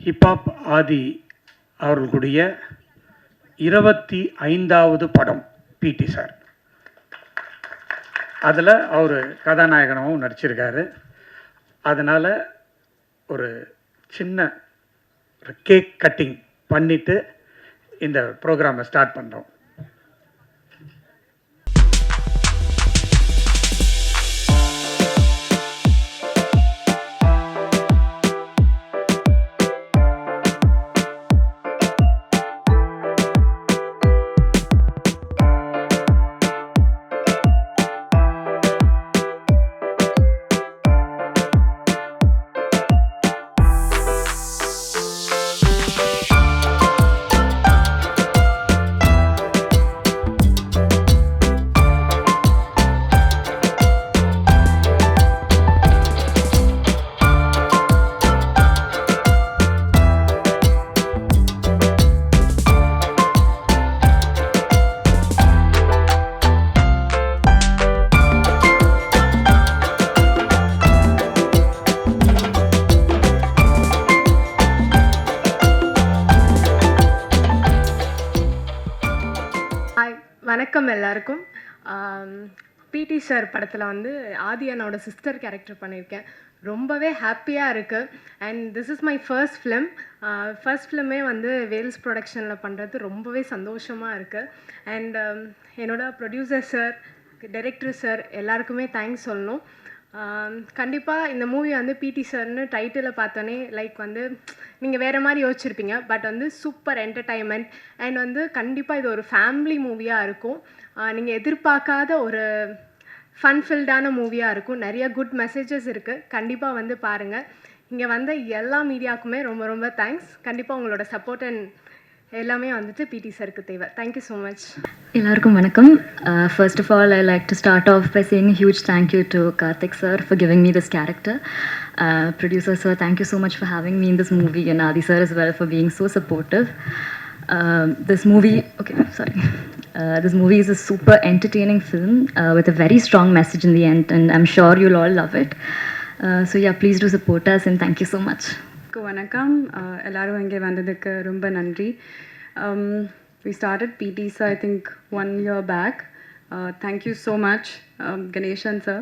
Hip hop ஆதி அவர்களுடைய 25வது படம் பிடி சார். அதில் அவர் கதாநாயகனாகவும் நடிச்சிருக்காரு. அதனால் ஒரு சின்ன கேக் கட்டிங் பண்ணிவிட்டு இந்த ப்ரோக்ராமை ஸ்டார்ட் பண்ணுறோம். வணக்கம் எல்லாருக்கும். பிடி சார் படத்தில் வந்து ஆதி அண்ணோட சிஸ்டர் கேரக்டர் பண்ணியிருக்கேன். ரொம்பவே ஹாப்பியாக இருக்குது. And this is my first ஃபிலிமே வந்து வேல்ஸ் ப்ரொடக்ஷனில் பண்ணுறது ரொம்பவே சந்தோஷமாக இருக்குது. அண்ட் என்னோட ப்ரொடியூசர் சார், டைரக்டர் சார் எல்லாருக்குமே தேங்க்ஸ் சொல்லணும். கண்டிப்பாக இந்த மூவி வந்து பிடி சார்னு டைட்டிலை பார்த்தோன்னே லைக் வந்து நீங்கள் வேறு மாதிரி யோசிச்சிருப்பீங்க. பட் வந்து சூப்பர் என்டர்டைன்மெண்ட் அண்ட் வந்து கண்டிப்பாக இது ஒரு ஃபேமிலி மூவியாக இருக்கும். நீங்கள் எதிர்பார்க்காத ஒரு ஃபன் ஃபில்டான மூவியாக இருக்கும். நிறைய குட் மெசேஜஸ் இருக்குது. கண்டிப்பாக வந்து பாருங்கள். இங்கே வந்த எல்லா மீடியாவுக்குமே ரொம்ப ரொம்ப தேங்க்ஸ். கண்டிப்பாக உங்களோட சப்போர்ட் அண்ட் எல்லாமே வந்துட்டு பிடி சாருக்கு தேவை. Thank you so much. எல்லாருக்கும் வணக்கம். First of all, I like to start off by saying a huge thank you to Karthik sir for giving me this character. Producer sir, thank you so much for having me in this movie, and Adi sir as well for being so supportive. This movie is a super entertaining film with a very strong message in the end, and I'm sure you'll all love it. So yeah, please do support us, and thank you so much. வணக்கம். எல்லாரும் இங்கே வந்ததுக்கு ரொம்ப நன்றி. We started PTs I think 1 year back. Thank you so much, Ganeshan sir,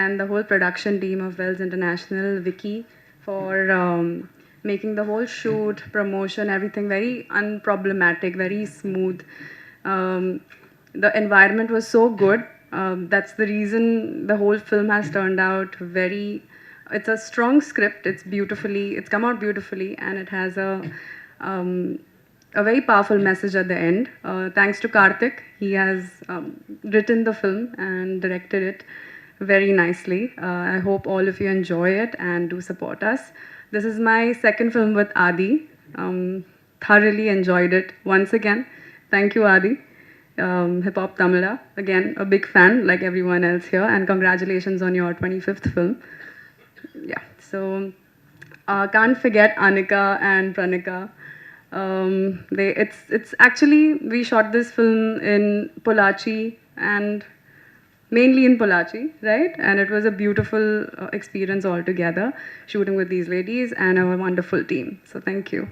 and the whole production team of Wells International, Vicky, for making the whole shoot, promotion, everything very unproblematic, very smooth. The environment was so good. That's the reason the whole film has turned out very. It's a strong script. It's come out beautifully, and it has a very powerful message at the end. Thanks to Karthik, he has written the film and directed it very nicely. I hope all of you enjoy it and do support us. This is my second film with Adi. Thoroughly enjoyed it once again. Thank you, Adi. Hip Hop Tamila, again a big fan like everyone else here, and congratulations on your 25th film. Yeah, so can't forget Anika and Pranika. It's actually, we shot this film in Pollachi, and mainly in Pollachi, right? And it was a beautiful experience altogether, shooting with these ladies and our wonderful team. So thank you.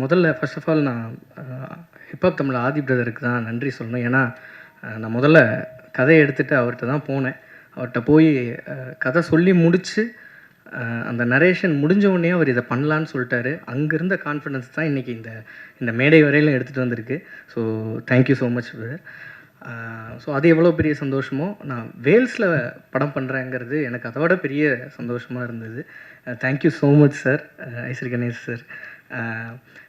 முதல்ல first of all நான் hip hop Tamil ஆதி பிரதருக்கு தான் நன்றி சொல்லணும். ஏன்னா நான் முதல்ல கதையை எடுத்துகிட்டு அவர்கிட்ட தான் போனேன். அவர்கிட்ட போய் கதை சொல்லி முடித்து அந்த நரேஷன் முடிஞ்ச உடனே அவர் இதை பண்ணலான்னு சொல்லிட்டாரு. அங்கே இருந்த கான்ஃபிடன்ஸ் தான் இன்றைக்கி இந்த மேடை வரையிலும் எடுத்துகிட்டு வந்திருக்கு. So thank you so much brother. So அது எவ்வளோ பெரிய சந்தோஷமோ, நான் வேல்ஸில் படம் பண்ணுறேங்கிறது எனக்கு அதோட பெரிய சந்தோஷமாக இருந்தது. Thank you so much sir, Ishari Ganesh sir.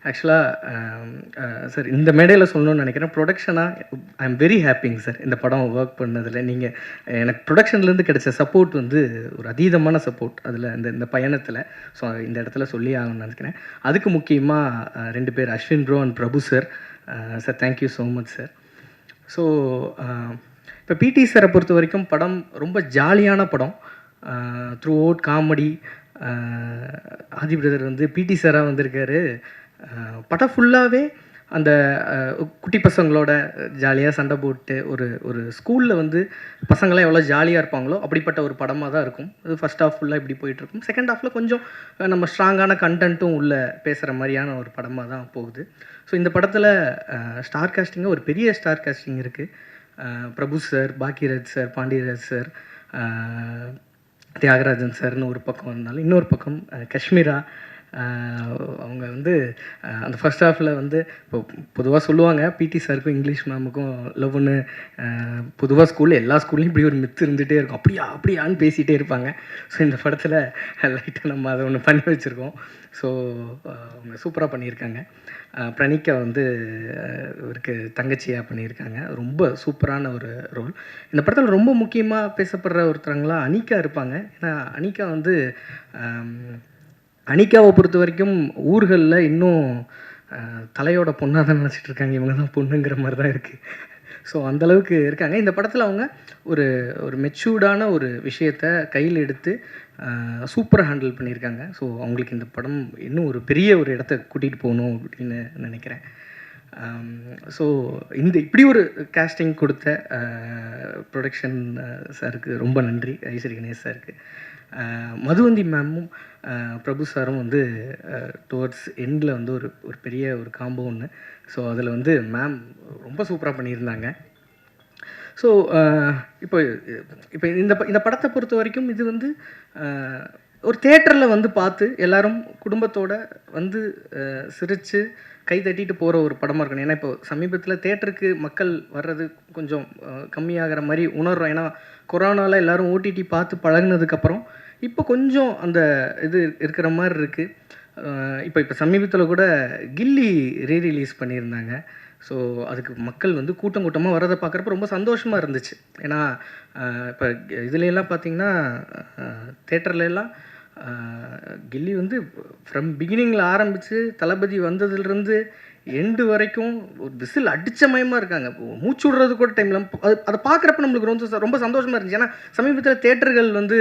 ஆக்சுவலாக சார் இந்த மேடையில் சொல்லணும்னு நினைக்கிறேன், ப்ரொடக்ஷனாக ஐ எம் வெரி ஹாப்பிங்க சார் இந்த படம் ஒர்க் பண்ணதில். நீங்கள் எனக்கு ப்ரொடக்ஷன்லேருந்து கிடைச்ச சப்போர்ட் வந்து ஒரு அதீதமான சப்போர்ட் அதில் இந்த பயணத்தில். ஸோ இந்த இடத்துல சொல்லி ஆகணும்னு நினைக்கிறேன். அதுக்கு முக்கியமாக 2 பேர், Ashwin bro and Prabhu sir. Sir thank you so much sir. So இப்போ பிடி சாரை பொறுத்த வரைக்கும் படம் ரொம்ப ஜாலியான படம். Throughout comedy. Aadhi brother வந்து பிடி சாராக வந்திருக்காரு. படம் ஃபுல்லாகவே அந்த குட்டி பசங்களோட ஜாலியாக சண்டை போட்டு ஒரு ஒரு ஸ்கூலில் வந்து பசங்களாம் எவ்வளோ ஜாலியாக இருப்பாங்களோ அப்படிப்பட்ட ஒரு படமாக தான் இருக்கும். இது ஃபஸ்ட் ஹாஃப் ஃபுல்லாக இப்படி போயிட்டுருக்கும். செகண்ட் ஹாஃபில் கொஞ்சம் நம்ம ஸ்ட்ராங்கான கண்டென்ட்டும் உள்ளே பேசுகிற மாதிரியான ஒரு படமாக தான் போகுது. ஸோ இந்த படத்தில் ஸ்டார் காஸ்டிங்காக ஒரு பெரிய ஸ்டார் காஸ்டிங் இருக்குது. Prabhu sir, Bhagyaraj sir, Pandiyaraj sir, Thiyagarajan சார்னு ஒரு பக்கம் இருந்தாலும், இன்னொரு பக்கம் காஷ்மீரா. அவங்க வந்து அந்த ஃபஸ்ட் ஹாஃபில் வந்து இப்போ பொதுவாக சொல்லுவாங்க பிடி சாருக்கும் இங்கிலீஷ் மேமுக்கும் லவ்னு. பொதுவாக ஸ்கூலில் எல்லா ஸ்கூல்லையும் இப்படி ஒரு மித்து இருந்துகிட்டே இருக்கும். அப்படியான்னு பேசிகிட்டே இருப்பாங்க. ஸோ இந்த படத்தில் லைட்டாக நம்ம அதை ஒன்று பண்ணி வச்சுருக்கோம். ஸோ அவங்க சூப்பராக பண்ணியிருக்காங்க. பிரணிக்கா வந்து இவருக்கு தங்கச்சியாக பண்ணியிருக்காங்க. ரொம்ப சூப்பரான ஒரு ரோல். இந்த படத்தில் ரொம்ப முக்கியமாக பேசப்படுற ஒருத்தவங்களாம் அனிகா இருப்பாங்க. ஏன்னா அனிகா வந்து அனிகாவை பொறுத்த வரைக்கும் ஊர்களில் இன்னும் தலையோட பொண்ணாக தான் நினச்சிட்டு இருக்காங்க. இவங்க தான் பொண்ணுங்கிற மாதிரி தான் இருக்குது. ஸோ அந்தளவுக்கு இருக்காங்க. இந்த படத்தில் அவங்க ஒரு ஒரு மெச்சூர்டான ஒரு விஷயத்தை கையில் எடுத்து சூப்பராக ஹேண்டில் பண்ணியிருக்காங்க. ஸோ அவங்களுக்கு இந்த படம் இன்னும் ஒரு பெரிய ஒரு இடத்த கூட்டிகிட்டு போகணும் அப்படின்னு நினைக்கிறேன். ஸோ இப்படி ஒரு கேஸ்டிங் கொடுத்த ப்ரொடக்ஷன் சாருக்கு ரொம்ப நன்றி. ஐஸ்வரி கணேஷ் சாருக்கு, மதுவந்தி மேமும் பிரபு சாரும் வந்து டுவர்ட்ஸ் எண்டில் வந்து ஒரு பெரிய ஒரு காம்போ ஒன்று. ஸோ அதில் வந்து மேம் ரொம்ப சூப்பராக பண்ணியிருந்தாங்க. ஸோ இப்போ இந்த படத்தை பொறுத்த வரைக்கும் இது வந்து ஒரு தேட்டரில் வந்து பார்த்து எல்லோரும் குடும்பத்தோடு வந்து சிரித்து கை தட்டிட்டு போகிற ஒரு படமாக இருக்கணும். ஏன்னா இப்போ சமீபத்தில் தேட்டருக்கு மக்கள் வர்றது கொஞ்சம் கம்மியாகிற மாதிரி உணர்றோம். ஏன்னா கொரோனாவில் எல்லோரும் ஓடிடி பார்த்து பழகினதுக்கப்புறம் இப்போ கொஞ்சம் அந்த இது இருக்கிற மாதிரி இருக்குது. இப்போ சமீபத்தில் கூட கில்லி ரீரிலீஸ் பண்ணியிருந்தாங்க. ஸோ அதுக்கு மக்கள் வந்து கூட்டம் கூட்டமாக வரதை பார்க்குறப்ப ரொம்ப சந்தோஷமாக இருந்துச்சு. ஏன்னா இப்போ இதுலெல்லாம் பார்த்திங்கன்னா தேட்டர்லாம் கில்லி வந்து ஃப்ரம் பிகினிங்கில் ஆரம்பித்து தளபதி வந்ததுலேருந்து எண்டு வரைக்கும் ஒரு விசில் அடித்த மயமாக இருக்காங்க. மூச்சு விடுறது கூட டைமில் அதை பார்க்குறப்ப நம்மளுக்கு ரொம்ப சந்தோஷமாக இருந்துச்சு. ஏன்னா சமீபத்தில் தேட்டர்கள் வந்து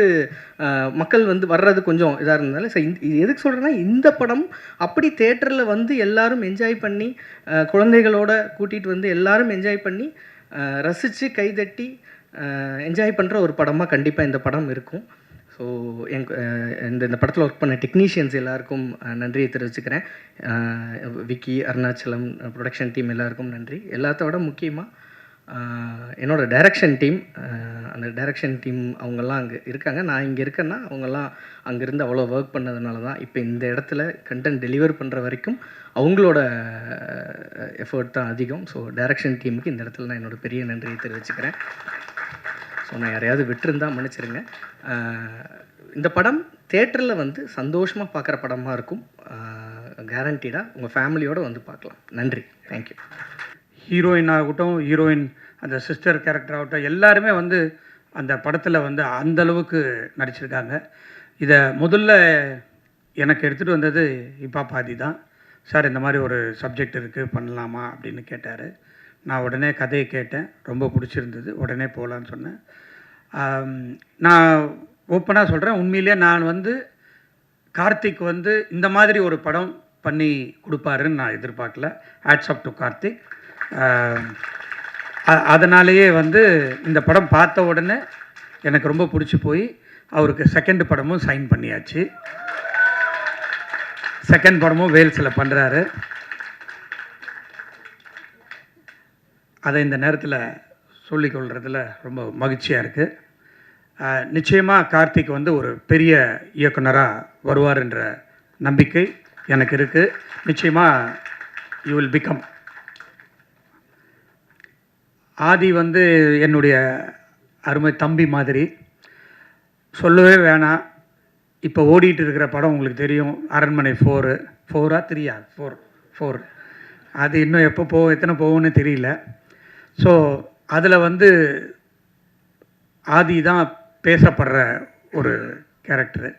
மக்கள் வந்து வர்றது கொஞ்சம் இதாக இருந்ததால. ஸோ இது எதுக்கு சொல்கிறேன்னா, இந்த படம் அப்படி தேட்டரில் வந்து எல்லோரும் என்ஜாய் பண்ணி குழந்தைகளோட கூட்டிகிட்டு வந்து எல்லோரும் என்ஜாய் பண்ணி ரசித்து கைதட்டி என்ஜாய் பண்ணுற ஒரு படமாக கண்டிப்பாக இந்த படம் இருக்கும். ஸோ இந்த படத்தில் ஒர்க் பண்ண டெக்னீஷியன்ஸ் எல்லாருக்கும் நன்றியை தெரிவிச்சுக்கிறேன். விக்கி, அருணாச்சலம், ப்ரொடக்ஷன் டீம் எல்லாருக்கும் நன்றி. எல்லாத்தோட முக்கியமாக என்னோடய டைரக்ஷன் டீம், அந்த டைரக்ஷன் டீம் அவங்கெல்லாம் அங்கே இருக்காங்க. நான் இங்கே இருக்கேன்னா அவங்கெல்லாம் அங்கேருந்து அவ்வளோ ஒர்க் பண்ணதுனால தான் இப்போ இந்த இடத்துல கண்டென்ட் டெலிவர் பண்ணுற வரைக்கும் அவங்களோட எஃபர்ட் தான் அதிகம். ஸோ டைரக்ஷன் டீமுக்கு இந்த இடத்துல நான் என்னோடய பெரிய நன்றியை தெரிவிச்சுக்கிறேன். ஸோ நான் யாரையாவது விட்டுருந்தால் மன்னிச்சிருங்க. இந்த படம் தேட்டரில் வந்து சந்தோஷமாக பார்க்குற படமாக இருக்கும். கேரண்டீடாக உங்கள் ஃபேமிலியோடு வந்து பார்க்கலாம். நன்றி, தேங்க்யூ. ஹீரோயின் ஆகட்டும், ஹீரோயின் அந்த சிஸ்டர் கேரக்டர் ஆகட்டும், எல்லாருமே வந்து அந்த படத்தில் வந்து அந்தளவுக்கு நடிச்சிருக்காங்க. இதை முதல்ல எனக்கு எடுத்துகிட்டு வந்தது இப்போ பாதி தான். சார் இந்த மாதிரி ஒரு சப்ஜெக்ட் இருக்குது, பண்ணலாமா அப்படின்னு கேட்டார். நான் உடனே கதையை கேட்டேன், ரொம்ப பிடிச்சிருந்தது, உடனே போகலான்னு சொன்னேன். நான் ஓப்பனாக சொல்கிறேன், உண்மையிலே நான் வந்து கார்த்திக் வந்து இந்த மாதிரி ஒரு படம் பண்ணி கொடுப்பாருன்னு நான் எதிர்பார்க்கல. Hats off to Karthik. அதனாலேயே வந்து இந்த படம் பார்த்த உடனே எனக்கு ரொம்ப பிடிச்சி போய் அவருக்கு செகண்ட் படமும் சைன் பண்ணியாச்சு. செகண்ட் படமும் வேல்ஸில் பண்ணுறாரு. அதை இந்த நேரத்தில் சொல்லிக்கொள்கிறதுல ரொம்ப மகிழ்ச்சியாக இருக்குது. நிச்சயமாக கார்த்திக் வந்து ஒரு பெரிய இயக்குனராக வருவார் என்ற நம்பிக்கை எனக்கு இருக்குது. நிச்சயமாக யூ வில் பிகம். ஆதி வந்து என்னுடைய அருமை தம்பி மாதிரி, சொல்லவே வேணாம். இப்போ ஓடிட்டு இருக்கிற படம் உங்களுக்கு தெரியும், அரண்மனை 4 அது இன்னும் எப்போ எத்தனை போகும்னு தெரியல. ஸோ அதில் வந்து ஆதி தான் பேசப்படுற ஒரு கேரக்டரு.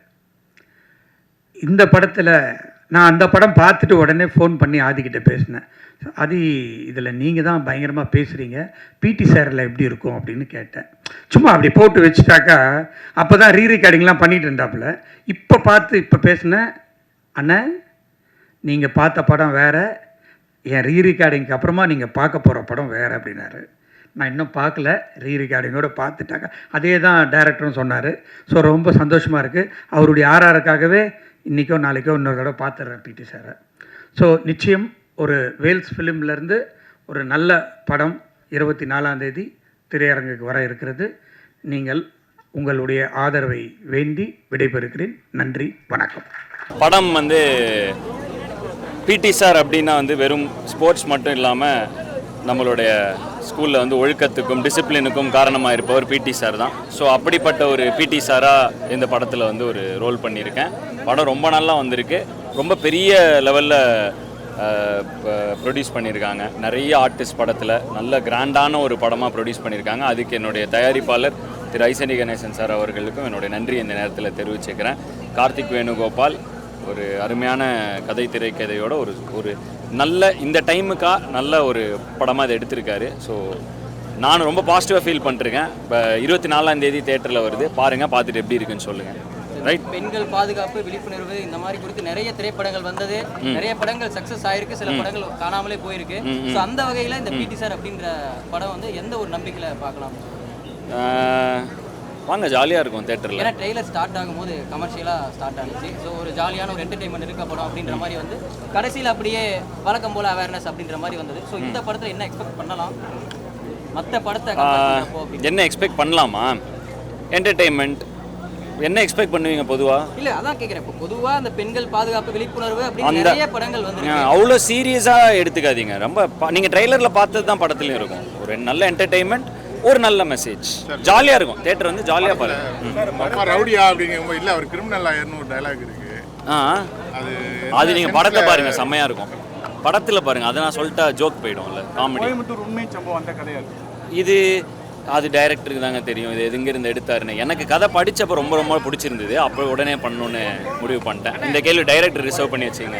இந்த படத்தில் நான் அந்த படம் பார்த்துட்டு உடனே ஃபோன் பண்ணி ஆதிக்கிட்ட பேசினேன். ஆதி, இதில் நீங்கள் தான் பயங்கரமாக பேசுகிறீங்க, பிடி சாரில் எப்படி இருக்கும் அப்படின்னு கேட்டேன். சும்மா அப்படி போட்டு வச்சுட்டாக்கா அப்போ தான் ரீரெக்கார்டிங்லாம் பண்ணிகிட்டு இருந்தாப்புல. இப்போ பேசினேன், அண்ணன் நீங்கள் பார்த்த படம் வேறு, என் ரீரிகார்டிங்க்கு அப்புறமா நீங்கள் பார்க்க போகிற படம் வேறு அப்படின்னாரு. நான் இன்னும் பார்க்கல, ரீரிகார்டிங்கோடு பார்த்துட்டாங்க. அதே தான் டைரக்டரும் சொன்னார். ஸோ ரொம்ப சந்தோஷமாக இருக்குது. அவருடைய ஆர்ஆருக்காகவே இன்றைக்கோ நாளைக்கோ இன்னொரு தடவை பார்த்துட்றேன் பிடி சாரை. ஸோ நிச்சயம் ஒரு வேல்ஸ் ஃபிலிம்லேருந்து ஒரு நல்ல படம் 24ஆம் தேதி திரையரங்குக்கு வர இருக்கிறது. நீங்கள் உங்களுடைய ஆதரவை வேண்டி விடைபெறுகிறேன். நன்றி, வணக்கம். படம் வந்து பிடி சார் அப்படின்னா வந்து வெறும் ஸ்போர்ட்ஸ் மட்டும் இல்லாமல் நம்மளுடைய ஸ்கூலில் வந்து ஒழுக்கத்துக்கும் டிசிப்ளினுக்கும் காரணமாக இருப்பவர் பிடி சார் தான். ஸோ அப்படிப்பட்ட ஒரு பிடி சாராக இந்த படத்தில் வந்து ஒரு ரோல் பண்ணியிருக்கேன். படம் ரொம்ப நல்லா வந்திருக்கு. ரொம்ப பெரிய லெவலில் ப்ரொடியூஸ் பண்ணியிருக்காங்க. நிறைய ஆர்டிஸ்ட் படத்தில் நல்ல கிராண்டான ஒரு படமாக ப்ரொடியூஸ் பண்ணியிருக்காங்க. அதுக்கு என்னுடைய தயாரிப்பாளர் திரு ஐசனி கணேசன் சார் அவர்களுக்கும் என்னுடைய நன்றி இந்த நேரத்தில் தெரிவிச்சுக்கிறேன். கார்த்திக் வேணுகோபால் ஒரு அருமையான கதை திரைக்கதையோட ஒரு நல்ல இந்த டைமுக்காக நல்ல ஒரு படமாக இதை எடுத்திருக்காரு. ஸோ நான் ரொம்ப பாசிட்டிவாக ஃபீல் பண்ணிருக்கேன். இப்போ 24ஆம் தேதி தேட்டரில் வருது, பாருங்கள், பார்த்துட்டு எப்படி இருக்குன்னு சொல்லுங்கள். ரைட். பெண்கள் பாதுகாப்பு விழிப்புணர்வு இந்த மாதிரி குறித்து நிறைய திரைப்படங்கள் வந்தது. நிறைய படங்கள் சக்ஸஸ் ஆயிருக்கு, சில படங்கள் காணாமலே போயிருக்கு. ஸோ அந்த வகையில் இந்த பிடி சார் அப்படின்ற படம் வந்து எந்த ஒரு நம்பிக்கையில் பார்க்கலாம்? வாங்க, ஜாலியாக இருக்கும் தேட்டரில். ஏன்னா ட்ரெய்லர் ஸ்டார்ட் ஆகும்போது கமர்ஷியலாக ஸ்டார்ட் ஆனிச்சு. ஸோ ஒரு ஜாலியான ஒரு என்டர்டைன்மெண்ட் இருக்க படம் அப்படின்ற மாதிரி வந்து கடைசியில் அப்படியே வழக்கம் போல் அவேர்னஸ் அப்படின்ற மாதிரி வந்தது. ஸோ இந்த படத்தில் என்ன எக்ஸ்பெக்ட் பண்ணலாம்? மற்ற படத்தை என்ன எக்ஸ்பெக்ட் பண்ணலாமா? என்டர்டெயின்மெண்ட் என்ன எக்ஸ்பெக்ட் பண்ணுவீங்க பொதுவாக? இல்லை, அதான் கேட்குறேன். இப்போ பொதுவாக அந்த பெண்கள் பாதுகாப்பு விழிப்புணர்வு அப்படின்னு நிறைய படங்கள் வந்து அவ்வளோ சீரியஸாக எடுத்துக்காதீங்க. ரொம்ப நீங்கள் ட்ரெய்லரில் பார்த்தது தான் படத்துலையும் இருக்கும். ஒரு நல்ல என்டர்டெயின்மெண்ட், ஒரு நல்ல மெசேஜ், ஜாலியாக இருக்கும். தேட்டர் வந்து ஜாலியாக பாருங்க. ரவுடியா அப்படிங்க இல்லை, அவர் கிரிமினல் லாயர்னு ஒரு டைலாக் இருக்கு. அது நீங்கள் படத்தை பாருங்கள், செம்மையாக இருக்கும். படத்தில் பாருங்கள், அதை நான் சொல்லிட்டா ஜோக் போயிடும்ல, காமெடி. உண்மை சம்பவம் அந்த கிடையாது இது அது டைரக்டருக்கு தாங்க தெரியும் இது எதுங்கிருந்து எடுத்தாருன்னு. எனக்கு கதை படித்தப்போ ரொம்ப ரொம்ப பிடிச்சிருந்தது. அப்போ உடனே பண்ணணுன்னு முடிவு பண்ணிட்டேன். இந்த கேள்வி டைரக்டர் ரிசர்வ் பண்ணி வச்சுங்க.